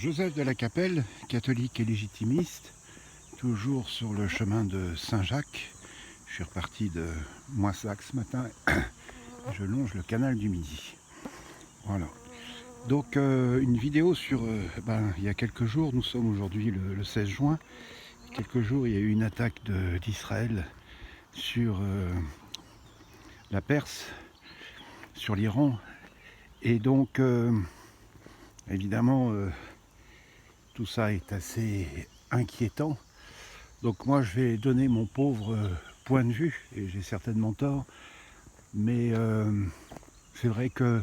Joseph de la Capelle, catholique et légitimiste, toujours sur le chemin de Saint-Jacques. Je suis reparti de Moissac ce matin, je longe le canal du Midi. Voilà. Donc une vidéo sur, il y a quelques jours, nous sommes aujourd'hui le 16 juin, quelques jours il y a eu une attaque d'Israël sur la Perse, sur l'Iran, et donc évidemment tout ça est assez inquiétant. Donc moi je vais donner mon pauvre point de vue, et j'ai certainement tort, mais c'est vrai que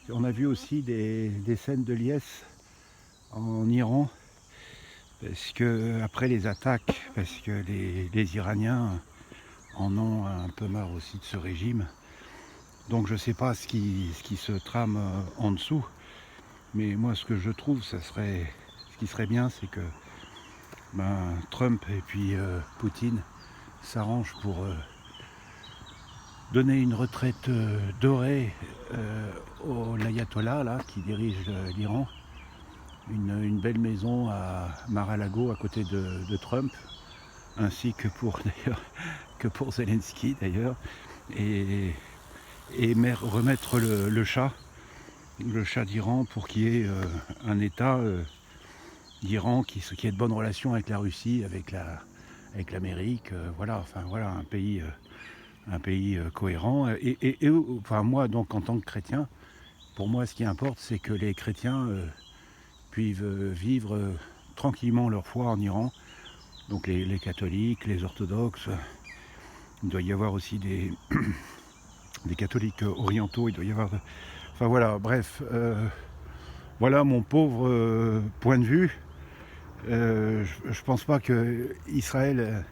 on a vu aussi des scènes de liesse en Iran, parce que après les attaques, parce que les Iraniens en ont un peu marre aussi de ce régime. Donc je ne sais pas ce qui se trame en dessous, mais moi ce que je trouve, ce qui serait bien, c'est que Trump et puis Poutine s'arrangent pour donner une retraite dorée au l'ayatollah là, qui dirige l'Iran, une belle maison à Mar-a-Lago à côté de Trump, ainsi que pour Zelensky d'ailleurs, et remettre le Shah d'Iran, pour qu'il y ait un État d'Iran qui ait de bonnes relations avec la Russie, avec l'Amérique, voilà, un pays cohérent. Enfin moi, donc en tant que chrétien, pour moi ce qui importe, c'est que les chrétiens puissent vivre tranquillement leur foi en Iran. Donc les catholiques, les orthodoxes, il doit y avoir aussi des catholiques orientaux, il doit y avoir... Enfin voilà, bref, voilà mon pauvre point de vue. Je pense pas que Israël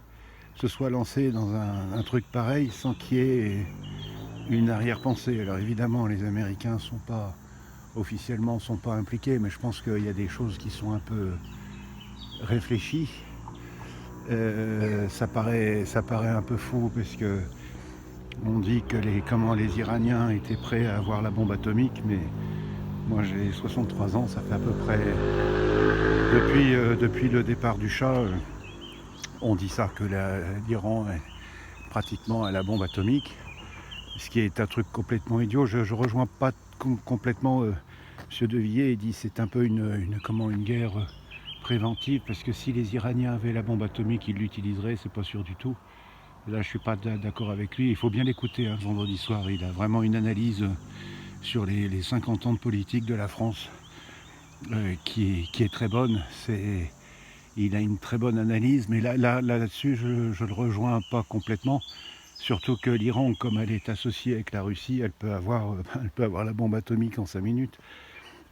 se soit lancé dans un truc pareil sans qu'il y ait une arrière-pensée. Alors évidemment, les Américains officiellement sont pas impliqués, mais je pense qu'il y a des choses qui sont un peu réfléchies. Ça paraît un peu fou, parce que on dit que les Iraniens étaient prêts à avoir la bombe atomique, mais moi j'ai 63 ans, ça fait à peu près depuis le départ du Shah, on dit ça, que l'Iran est pratiquement à la bombe atomique, ce qui est un truc complètement idiot. Je rejoins pas complètement M. De Villiers. Il dit c'est un peu une guerre préventive, parce que si les Iraniens avaient la bombe atomique, ils l'utiliseraient, c'est pas sûr du tout. Là, je suis pas d'accord avec lui. Il faut bien l'écouter, hein, vendredi soir. Il a vraiment une analyse sur les 50 ans de politique de la France qui est très bonne. Il a une très bonne analyse, mais là-dessus, je le rejoins pas complètement. Surtout que l'Iran, comme elle est associée avec la Russie, elle peut avoir la bombe atomique en 5 minutes.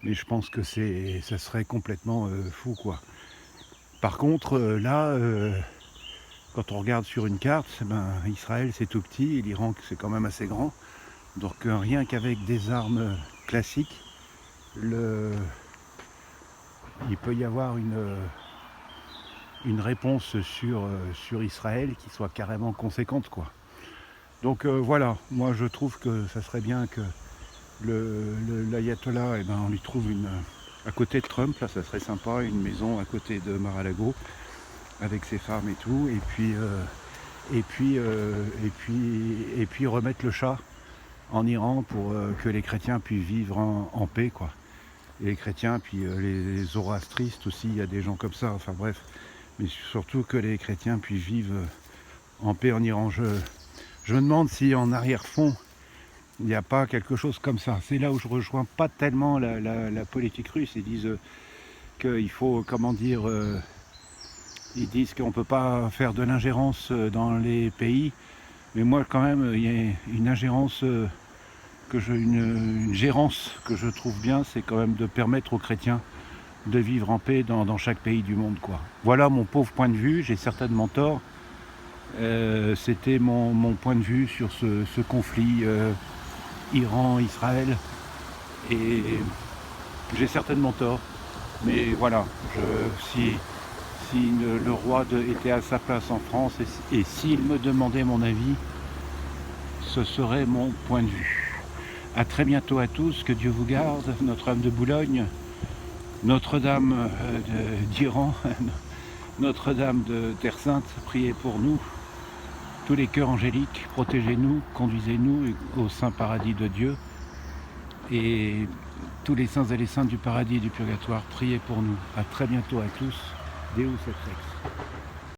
Mais je pense que ça serait complètement fou, quoi. Par contre, quand on regarde sur une carte, Israël c'est tout petit, et l'Iran c'est quand même assez grand. Donc rien qu'avec des armes classiques, il peut y avoir une réponse sur Israël qui soit carrément conséquente, quoi. Donc voilà, moi je trouve que ça serait bien que l'ayatollah, on lui trouve à côté de Trump, là ça serait sympa, une maison à côté de Mar-a-Lago avec ses femmes et tout, et puis remettre le Shah en Iran pour que les chrétiens puissent vivre en paix, quoi. Et les chrétiens, puis les zoroastristes aussi, il y a des gens comme ça, enfin bref, mais surtout que les chrétiens puissent vivre en paix en Iran. Je me demande si en arrière-fond il n'y a pas quelque chose comme ça. C'est là où je rejoins pas tellement la politique russe. Ils disent qu'il faut, ils disent qu'on ne peut pas faire de l'ingérence dans les pays, mais moi quand même il y a une ingérence une gérance que je trouve bien, c'est quand même de permettre aux chrétiens de vivre en paix dans chaque pays du monde, quoi. Voilà mon pauvre point de vue, j'ai certainement tort. C'était mon point de vue sur ce conflit Iran-Israël, et j'ai certainement tort, mais voilà, si le roi était à sa place en France, et s'il me demandait mon avis, ce serait mon point de vue. A très bientôt à tous, que Dieu vous garde, Notre-Dame de Boulogne, Notre-Dame d'Iran, Notre-Dame de Terre Sainte, priez pour nous. Tous les cœurs angéliques, protégez-nous, conduisez-nous au saint paradis de Dieu. Et tous les saints et les saintes du paradis et du purgatoire, priez pour nous. À très bientôt à tous. Deus et Rex.